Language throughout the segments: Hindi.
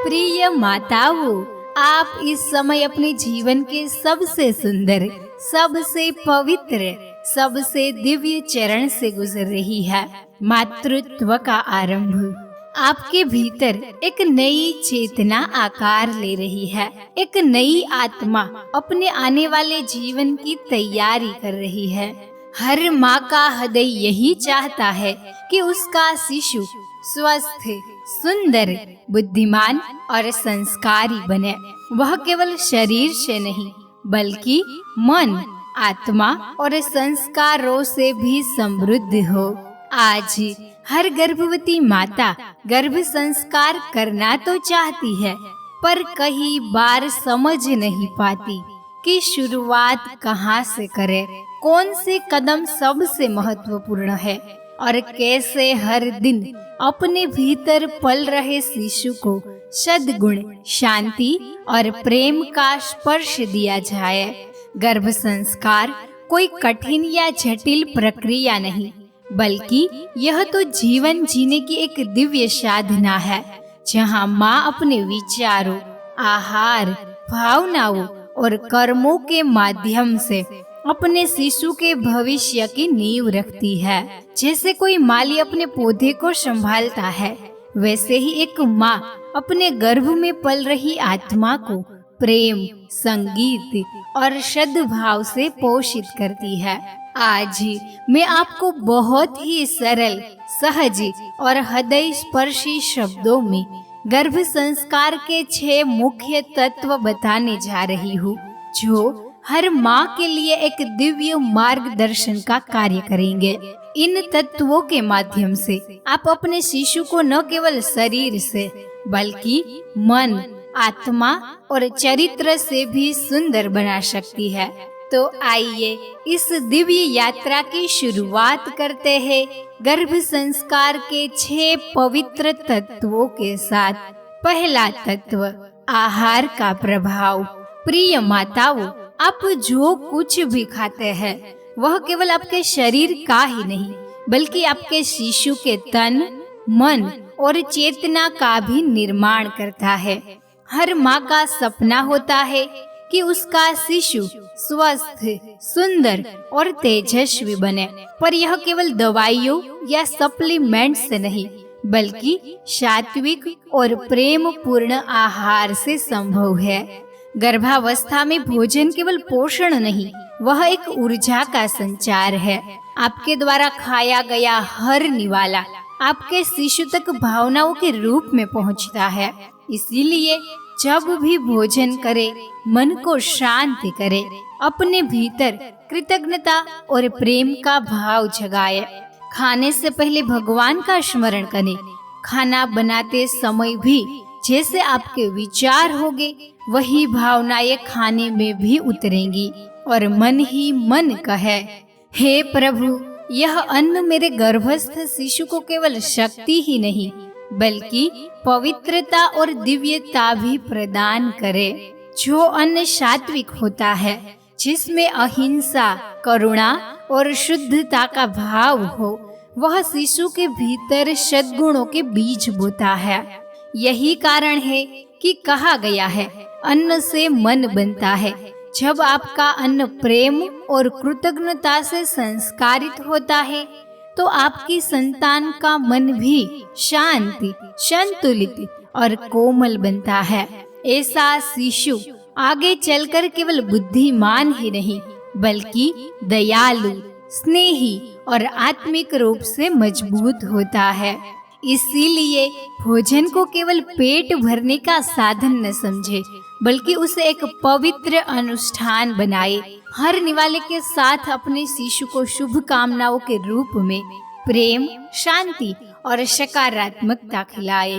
प्रिय माताओं, आप इस समय अपने जीवन के सबसे सुंदर, सबसे पवित्र, सबसे दिव्य चरण से गुजर रही है। मातृत्व का आरंभ आपके भीतर एक नई चेतना आकार ले रही है। एक नई आत्मा अपने आने वाले जीवन की तैयारी कर रही है। हर माँ का हृदय यही चाहता है कि उसका शिशु स्वस्थ, सुंदर, बुद्धिमान और संस्कारी बने। वह केवल शरीर से नहीं बल्कि मन, आत्मा और संस्कारों से भी समृद्ध हो। आज हर गर्भवती माता गर्भ संस्कार करना तो चाहती है, पर कई बार समझ नहीं पाती कि शुरुआत कहाँ से करे, कौन से कदम सबसे महत्वपूर्ण है और कैसे हर दिन अपने भीतर पल रहे शिशु को सद्गुण, शांति और प्रेम का स्पर्श दिया जाए। गर्भ संस्कार कोई कठिन या जटिल प्रक्रिया नहीं, बल्कि यह तो जीवन जीने की एक दिव्य साधना है, जहाँ माँ अपने विचारों, आहार, भावनाओं और कर्मों के माध्यम से अपने शिशु के भविष्य की नींव रखती है। जैसे कोई माली अपने पौधे को संभालता है, वैसे ही एक माँ अपने गर्भ में पल रही आत्मा को प्रेम, संगीत और सद्भाव से पोषित करती है। आज मैं आपको बहुत ही सरल, सहज और हृदय स्पर्शी शब्दों में गर्भ संस्कार के 6 मुख्य तत्व बताने जा रही हूँ, जो हर माँ के लिए एक दिव्य मार्गदर्शन का कार्य करेंगे। इन तत्वों के माध्यम से आप अपने शिशु को न केवल शरीर से बल्कि मन, आत्मा और चरित्र से भी सुंदर बना सकती है। तो आइए इस दिव्य यात्रा की शुरुआत करते हैं गर्भ संस्कार के 6 पवित्र तत्वों के साथ। पहला तत्व, आहार का प्रभाव। प्रिय माताओं, आप जो कुछ भी खाते हैं वह केवल आपके शरीर का ही नहीं बल्कि आपके शिशु के तन, मन और चेतना का भी निर्माण करता है। हर माँ का सपना होता है कि उसका शिशु स्वस्थ, सुंदर और तेजस्वी बने, पर यह केवल दवाइयों या सप्लीमेंट से नहीं बल्कि सात्विक और प्रेम पूर्ण आहार से संभव है। गर्भावस्था में भोजन केवल पोषण नहीं, वह एक ऊर्जा का संचार है। आपके द्वारा खाया गया हर निवाला आपके शिशु तक भावनाओं के रूप में पहुंचता है। इसीलिए जब भी भोजन करे, मन को शांत करे, अपने भीतर कृतज्ञता और प्रेम का भाव जगाए। खाने से पहले भगवान का स्मरण करें। खाना बनाते समय भी जैसे आपके विचार होंगे, वही भावनाएं खाने में भी उतरेंगी और मन ही मन कहे, हे प्रभु, यह अन्न मेरे गर्भस्थ शिशु को केवल शक्ति ही नहीं बल्कि पवित्रता और दिव्यता भी प्रदान करे। जो अन्न सात्विक होता है, जिसमें अहिंसा, करुणा और शुद्धता का भाव हो, वह शिशु के भीतर सद्गुणों के बीज बोता है। यही कारण है कि कहा गया है, अन्न से मन बनता है। जब आपका अन्न प्रेम और कृतज्ञता से संस्कारित होता है, तो आपकी संतान का मन भी शांति, संतुलित और कोमल बनता है। ऐसा शिशु आगे चलकर केवल बुद्धिमान ही नहीं बल्कि दयालु, स्नेही और आत्मिक रूप से मजबूत होता है। इसीलिए भोजन को केवल पेट भरने का साधन न समझे बल्कि उसे एक पवित्र अनुष्ठान बनाए। हर निवाले के साथ अपने शिशु को शुभ कामनाओं के रूप में प्रेम, शांति और सकारात्मकता खिलाए।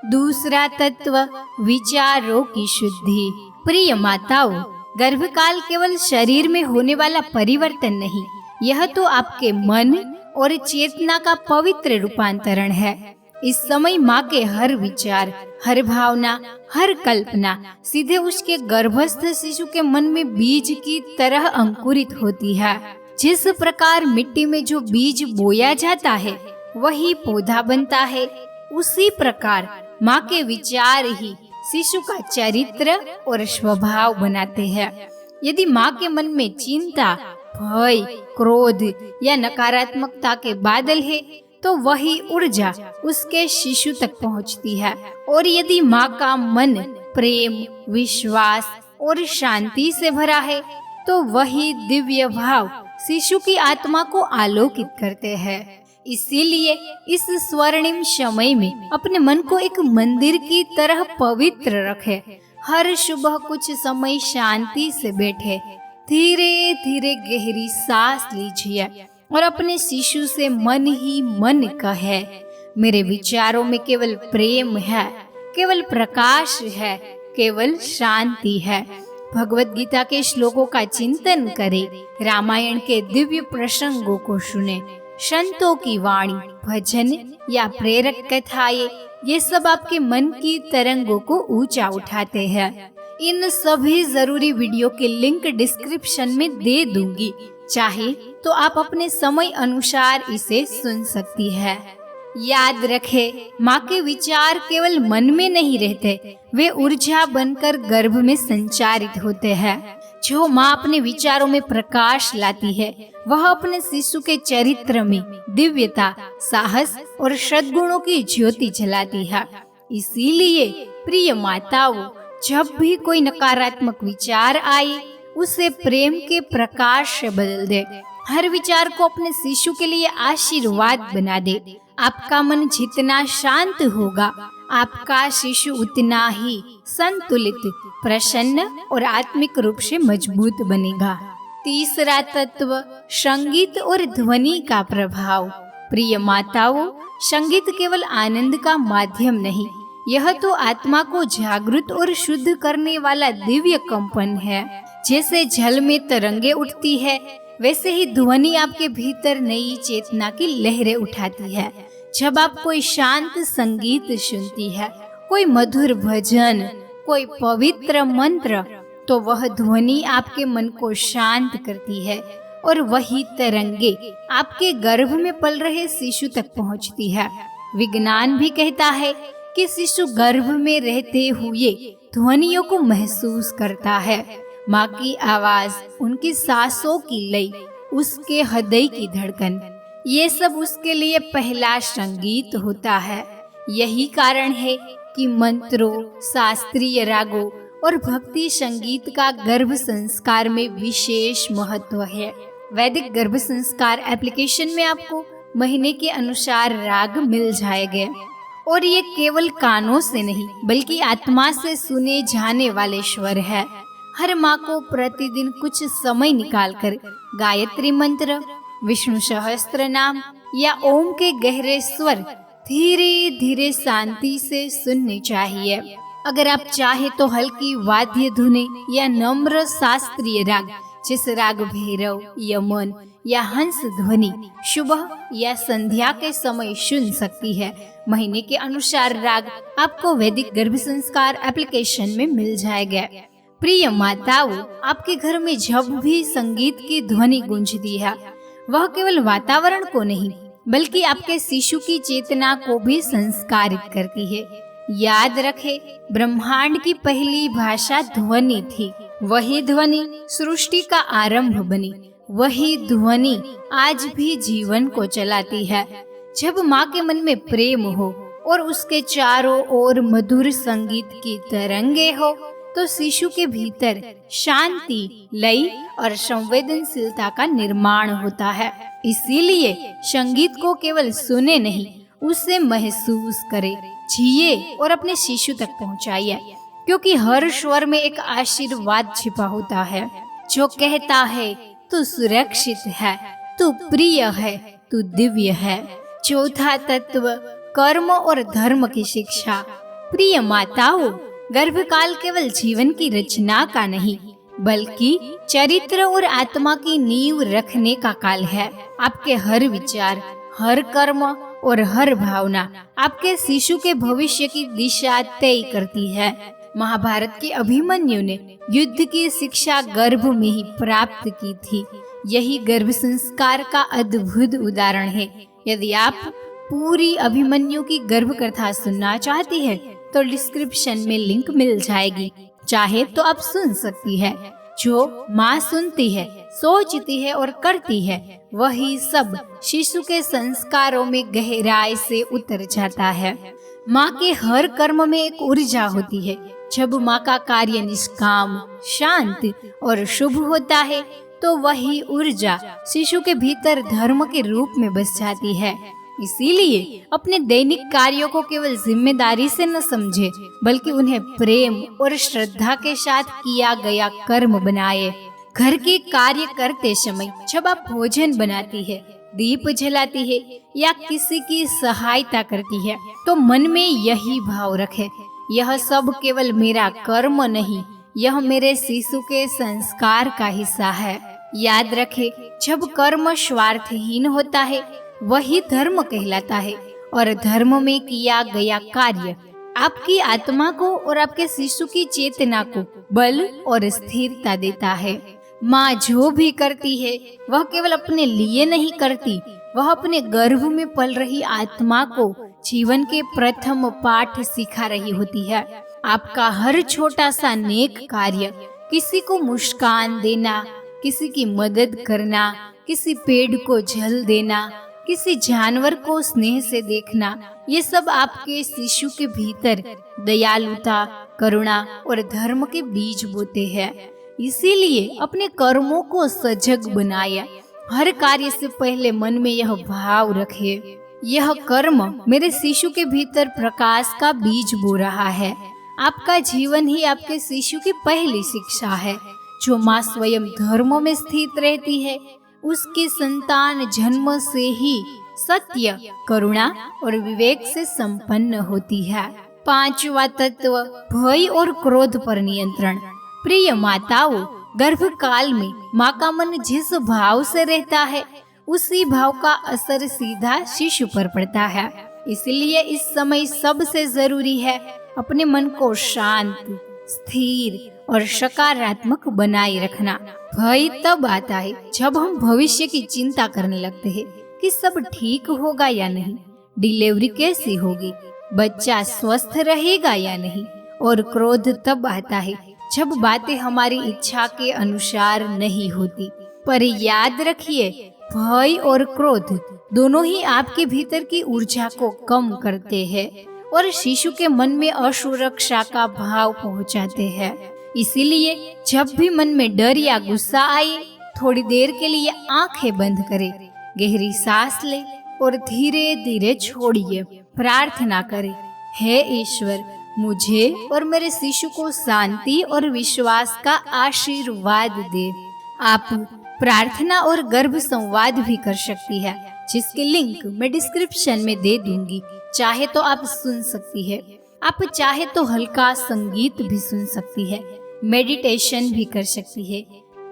दूसरा तत्व, विचारों की शुद्धि। प्रिय माताओं, गर्भकाल केवल शरीर में होने वाला परिवर्तन नहीं, यह तो आपके मन और चेतना का पवित्र रूपांतरण है। इस समय माँ के हर विचार, हर भावना, हर कल्पना सीधे उसके गर्भस्थ शिशु के मन में बीज की तरह अंकुरित होती है। जिस प्रकार मिट्टी में जो बीज बोया जाता है वही पौधा बनता है, उसी प्रकार माँ के विचार ही शिशु का चरित्र और स्वभाव बनाते हैं। यदि माँ के मन में चिंता, भय, क्रोध या नकारात्मकता के बादल है तो वही ऊर्जा उसके शिशु तक पहुँचती है। और यदि माँ का मन प्रेम, विश्वास और शांति से भरा है तो वही दिव्य भाव शिशु की आत्मा को आलोकित करते हैं। इसीलिए इस स्वर्णिम समय में अपने मन को एक मंदिर की तरह पवित्र रखें। हर सुबह कुछ समय शांति से बैठे, धीरे धीरे गहरी सांस लीजिए और अपने शिशु से मन ही मन कहे, मेरे विचारों में केवल प्रेम है, केवल प्रकाश है, केवल शांति है। भगवत गीता के श्लोकों का चिंतन करें, रामायण के दिव्य प्रसंगों को सुने, संतों की वाणी, भजन या प्रेरक कथाएं, ये सब आपके मन की तरंगों को ऊंचा उठाते हैं। इन सभी जरूरी वीडियो के लिंक डिस्क्रिप्शन में दे दूंगी, चाहे तो आप अपने समय अनुसार इसे सुन सकती है। याद रखे, माँ के विचार केवल मन में नहीं रहते, वे ऊर्जा बनकर गर्भ में संचारित होते हैं। जो माँ अपने विचारों में प्रकाश लाती है वह अपने शिशु के चरित्र में दिव्यता, साहस और सद्गुणों की ज्योति जलाती है। इसीलिए प्रिय माताओं, जब भी कोई नकारात्मक विचार आए उसे प्रेम के प्रकाश से बदल दे। हर विचार को अपने शिशु के लिए आशीर्वाद बना दे। आपका मन जितना शांत होगा, आपका शिशु उतना ही संतुलित, प्रसन्न और आत्मिक रूप से मजबूत बनेगा। तीसरा तत्व, संगीत और ध्वनि का प्रभाव। प्रिय माताओं, संगीत केवल आनंद का माध्यम नहीं, यह तो आत्मा को जागृत और शुद्ध करने वाला दिव्य कंपन है। जैसे जल में तरंगे उठती है, वैसे ही ध्वनि आपके भीतर नई चेतना की लहरें उठाती है। जब आप कोई शांत संगीत सुनती है, कोई मधुर भजन, कोई पवित्र मंत्र, तो वह ध्वनि आपके मन को शांत करती है और वही तरंगे आपके गर्भ में पल रहे शिशु तक पहुंचती है। विज्ञान भी कहता है कि शिशु गर्भ में रहते हुए ध्वनियों को महसूस करता है। माँ की आवाज, उनकी सांसों की लय, उसके हृदय की धड़कन, ये सब उसके लिए पहला संगीत होता है। यही कारण है कि मंत्रों, शास्त्रीय रागों और भक्ति संगीत का गर्भ संस्कार में विशेष महत्व है। वैदिक गर्भ संस्कार एप्लीकेशन में आपको महीने के अनुसार राग मिल जाएंगे और ये केवल कानों से नहीं बल्कि आत्मा से सुने जाने वाले स्वर है। हर माँ को प्रतिदिन कुछ समय निकालकर गायत्री मंत्र, विष्णु सहस्त्र नाम या ओम के गहरे स्वर धीरे धीरे शांति से सुनने चाहिए। अगर आप चाहे तो हल्की वाद्य धुने या नम्र शास्त्रीय राग जैसे राग भैरव, यमन या हंस ध्वनि सुबह या संध्या के समय सुन सकती है। महीने के अनुसार राग आपको वैदिक गर्भ संस्कार एप्लीकेशन में मिल जाएगा। प्रिय माताओं, आपके घर में जब भी संगीत की ध्वनि गूंजती है, वह केवल वातावरण को नहीं बल्कि आपके शिशु की चेतना को भी संस्कारित करती है। याद रखें, ब्रह्मांड की पहली भाषा ध्वनि थी। वही ध्वनि सृष्टि का आरंभ बनी। वही ध्वनि आज भी जीवन को चलाती है। जब माँ के मन में प्रेम हो और उसके चारों ओर मधुर संगीत की तरंगे हो, तो शिशु के भीतर शांति, लय और संवेदनशीलता का निर्माण होता है। इसीलिए संगीत को केवल सुने नहीं, उसे महसूस करे, जिए और अपने शिशु तक पहुंचाइए, क्योंकि हर स्वर में एक आशीर्वाद छिपा होता है जो कहता है तू सुरक्षित है, तू प्रिय है, तू दिव्य है। चौथा तत्व, कर्म और धर्म की शिक्षा। प्रिय माताओं, गर्भकाल केवल जीवन की रचना का नहीं बल्कि चरित्र और आत्मा की नींव रखने का काल है। आपके हर विचार, हर कर्म और हर भावना आपके शिशु के भविष्य की दिशा तय करती है। महाभारत के अभिमन्यु ने युद्ध की शिक्षा गर्भ में ही प्राप्त की थी। यही गर्भ संस्कार का अद्भुत उदाहरण है। यदि आप पूरी अभिमन्यु की गर्भ कथा सुनना चाहती है तो डिस्क्रिप्शन में लिंक मिल जाएगी, चाहे तो आप सुन सकती है। जो माँ सुनती है, सोचती है और करती है, वही सब शिशु के संस्कारों में गहराई से उतर जाता है। माँ के हर कर्म में एक ऊर्जा होती है। जब माँ का कार्य निष्काम, शांत और शुभ होता है तो वही ऊर्जा शिशु के भीतर धर्म के रूप में बस जाती है। इसीलिए अपने दैनिक कार्यों को केवल जिम्मेदारी से न समझे, बल्कि उन्हें प्रेम और श्रद्धा के साथ किया गया कर्म बनाए। घर के कार्य करते समय जब आप भोजन बनाती है, दीप जलाती है या किसी की सहायता करती है, तो मन में यही भाव रखे, यह सब केवल मेरा कर्म नहीं, यह मेरे शिशु के संस्कार का हिस्सा है। याद रखे, जब कर्म स्वार्थहीन होता है वही धर्म कहलाता है, और धर्म में किया गया कार्य आपकी आत्मा को और आपके शिशु की चेतना को बल और स्थिरता देता है। माँ जो भी करती है वह केवल अपने लिए नहीं करती, वह अपने गर्भ में पल रही आत्मा को जीवन के प्रथम पाठ सिखा रही होती है। आपका हर छोटा सा नेक कार्य, किसी को मुस्कान देना, किसी की मदद करना, किसी पेड़ को जल देना, किसी जानवर को स्नेह से देखना, ये सब आपके शिशु के भीतर दयालुता, करुणा और धर्म के बीज बोते हैं। इसीलिए अपने कर्मों को सजग बनाया। हर कार्य से पहले मन में यह भाव रखे, यह कर्म मेरे शिशु के भीतर प्रकाश का बीज बो रहा है। आपका जीवन ही आपके शिशु की पहली शिक्षा है। जो माँ स्वयं धर्मों में स्थित रहती है, उसकी संतान जन्म से ही सत्य, करुणा और विवेक से संपन्न होती है। पांचवा तत्व, भय और क्रोध पर नियंत्रण। प्रिय माताओं, गर्भकाल में माँ का मन जिस भाव से रहता है, उसी भाव का असर सीधा शिशु पर पड़ता है। इसलिए इस समय सबसे जरूरी है अपने मन को शांत, स्थिर और सकारात्मक बनाए रखना। भय तब आता है जब हम भविष्य की चिंता करने लगते हैं कि सब ठीक होगा या नहीं, डिलीवरी कैसी होगी, बच्चा स्वस्थ रहेगा या नहीं। और क्रोध तब आता है जब बातें हमारी इच्छा के अनुसार नहीं होती। पर याद रखिए, भय और क्रोध दोनों ही आपके भीतर की ऊर्जा को कम करते हैं और शिशु के मन में असुरक्षा का भाव पहुंचाते हैं। इसीलिए जब भी मन में डर या गुस्सा आए, थोड़ी देर के लिए आंखें बंद करें, गहरी सांस ले और धीरे धीरे छोड़िए। प्रार्थना करें, हे ईश्वर, मुझे और मेरे शिशु को शांति और विश्वास का आशीर्वाद दे। आप प्रार्थना और गर्भ संवाद भी कर सकती है, जिसकी लिंक मैं डिस्क्रिप्शन में दे दूंगी। चाहे तो आप सुन सकती है, आप चाहे तो हल्का संगीत भी सुन सकती है, मेडिटेशन भी कर सकती है,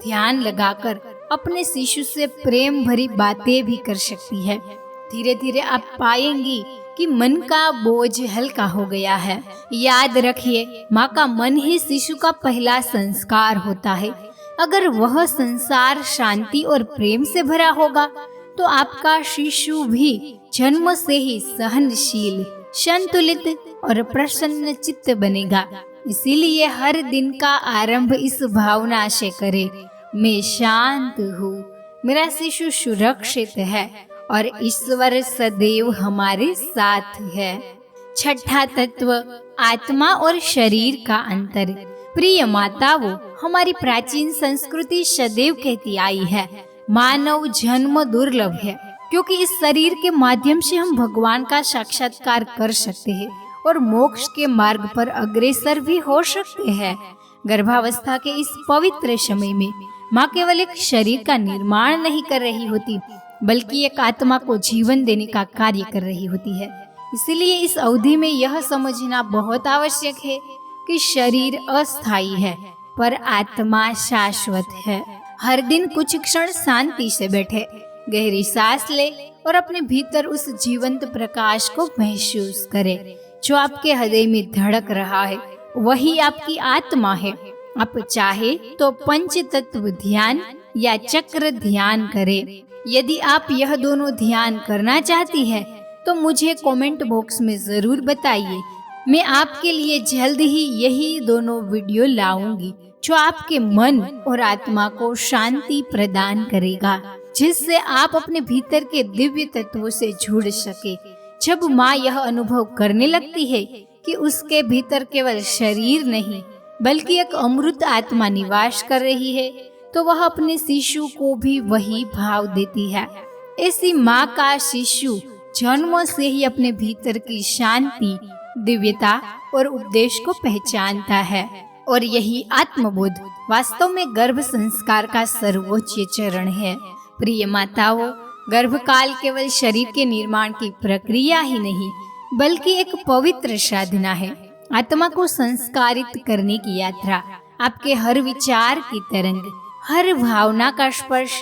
ध्यान लगाकर अपने शिशु से प्रेम भरी बातें भी कर सकती है। धीरे धीरे आप पाएंगी कि मन का बोझ हल्का हो गया है। याद रखिए, माँ का मन ही शिशु का पहला संस्कार होता है। अगर वह संसार शांति और प्रेम से भरा होगा तो आपका शिशु भी जन्म से ही सहनशील, संतुलित और प्रसन्न चित्त बनेगा। इसीलिए हर दिन का आरंभ इस भावना से करें, मैं शांत हूँ, मेरा शिशु सुरक्षित है और ईश्वर सदैव हमारे साथ है। छठा तत्व, आत्मा और शरीर का अंतर। प्रिय माताओं, हमारी प्राचीन संस्कृति सदैव कहती आई है, मानव जन्म दुर्लभ है, क्योंकि इस शरीर के माध्यम से हम भगवान का साक्षात्कार कर सकते हैं और मोक्ष के मार्ग पर अग्रसर भी हो सकते हैं। गर्भावस्था के इस पवित्र समय में माँ केवल एक शरीर का निर्माण नहीं कर रही होती, बल्कि एक आत्मा को जीवन देने का कार्य कर रही होती है। इसीलिए इस अवधि में यह समझना बहुत आवश्यक है कि शरीर अस्थायी है पर आत्मा शाश्वत है। हर दिन कुछ क्षण शांति से बैठे, गहरी सांस ले और अपने भीतर उस जीवंत प्रकाश को महसूस करें। जो आपके हृदय में धड़क रहा है वही आपकी आत्मा है। आप चाहे तो पंच तत्व ध्यान या चक्र ध्यान करें। यदि आप यह दोनों ध्यान करना चाहती है तो मुझे कमेंट बॉक्स में जरूर बताइए। मैं आपके लिए जल्द ही यही दोनों वीडियो लाऊंगी जो आपके मन और आत्मा को शांति प्रदान करेगा, जिससे आप अपने भीतर के दिव्य तत्वों से जुड़ सके। जब माँ यह अनुभव करने लगती है कि उसके भीतर केवल शरीर नहीं बल्कि एक अमृत आत्मा निवास कर रही है, तो वह अपने शिशु को भी वही भाव देती है। ऐसी माँ का शिशु जन्मों से ही अपने भीतर की शांति, दिव्यता और उपदेश को पहचानता है, और यही आत्मबोध वास्तव में गर्भ संस्कार का सर्वोच्च चरण है। प्रिय माताओं, गर्भकाल केवल शरीर के निर्माण की प्रक्रिया ही नहीं बल्कि एक पवित्र साधना है। आत्मा को संस्कारित करने की यात्रा। आपके हर विचार की तरंग, हर भावना का स्पर्श,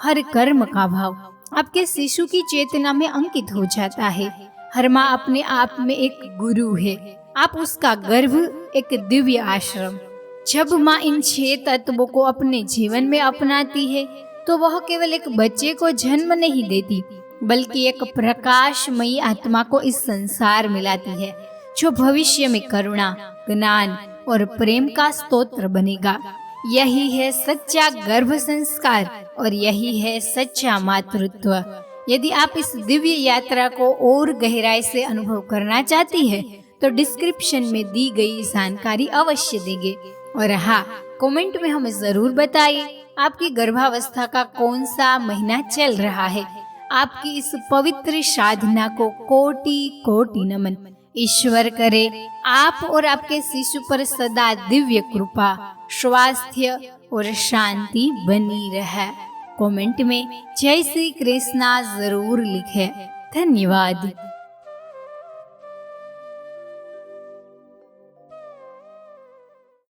हर कर्म का भाव आपके शिशु की चेतना में अंकित हो जाता है। हर माँ अपने आप में एक गुरु है। आप उसका गर्भ एक दिव्य आश्रम। जब माँ इन 6 तत्वों को अपने जीवन में अपनाती है तो वह केवल एक बच्चे को जन्म नहीं देती बल्कि एक प्रकाशमयी आत्मा को इस संसार में लाती है, जो भविष्य में करुणा, ज्ञान और प्रेम का स्तोत्र बनेगा। यही है सच्चा गर्भ संस्कार और यही है सच्चा मातृत्व। यदि आप इस दिव्य यात्रा को और गहराई से अनुभव करना चाहती है तो डिस्क्रिप्शन में दी गई जानकारी अवश्य देंगे। और हाँ, कमेंट में हमें जरूर बताइए आपकी गर्भावस्था का कौन सा महीना चल रहा है। आपकी इस पवित्र साधना को कोटि कोटि नमन। ईश्वर करे आप और आपके शिशु पर सदा दिव्य कृपा, स्वास्थ्य और शांति बनी रहे। कमेंट में जय श्री कृष्णा जरूर लिखें। धन्यवाद।